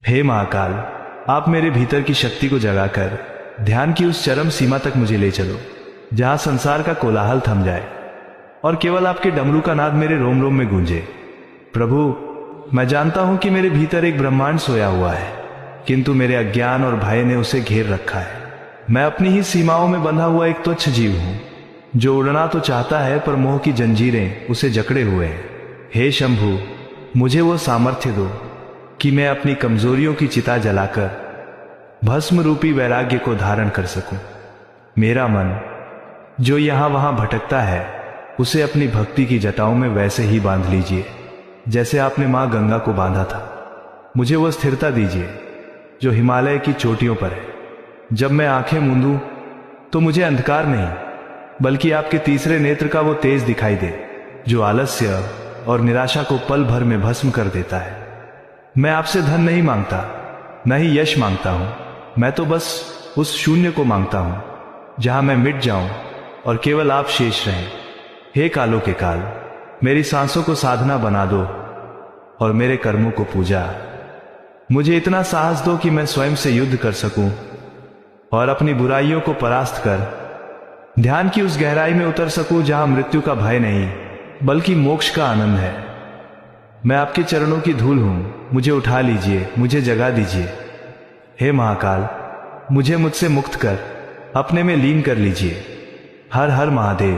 हे महाकाल, आप मेरे भीतर की शक्ति को जगाकर ध्यान की उस चरम सीमा तक मुझे ले चलो जहां संसार का कोलाहल थम जाए और केवल आपके डमरू का नाद मेरे रोम रोम में गूंजे। प्रभु, मैं जानता हूं कि मेरे भीतर एक ब्रह्मांड सोया हुआ है, किंतु मेरे अज्ञान और भय ने उसे घेर रखा है। मैं अपनी ही सीमाओं में बंधा हुआ एक तुच्छ जीव हूं जो उड़ना तो चाहता है पर मोह की जंजीरें उसे जकड़े हुए हैं। हे शंभु, मुझे वो सामर्थ्य दो कि मैं अपनी कमजोरियों की चिता जलाकर भस्म रूपी वैराग्य को धारण कर सकूं। मेरा मन जो यहां वहां भटकता है उसे अपनी भक्ति की जटाओं में वैसे ही बांध लीजिए जैसे आपने मां गंगा को बांधा था। मुझे वो स्थिरता दीजिए जो हिमालय की चोटियों पर है। जब मैं आंखें मूंदूं तो मुझे अंधकार नहीं बल्कि आपके तीसरे नेत्र का वो तेज दिखाई दे जो आलस्य और निराशा को पल भर में भस्म कर देता है। मैं आपसे धन नहीं मांगता, न ही यश मांगता हूं। मैं तो बस उस शून्य को मांगता हूं जहां मैं मिट जाऊं और केवल आप शेष रहें। हे कालों के काल, मेरी सांसों को साधना बना दो और मेरे कर्मों को पूजा। मुझे इतना साहस दो कि मैं स्वयं से युद्ध कर सकूं और अपनी बुराइयों को परास्त कर ध्यान की उस गहराई में उतर सकूं जहां मृत्यु का भय नहीं बल्कि मोक्ष का आनंद है। मैं आपके चरणों की धूल हूं, मुझे उठा लीजिए, मुझे जगा दीजिए। हे महाकाल, मुझे मुझसे मुक्त कर अपने में लीन कर लीजिए। हर हर महादेव।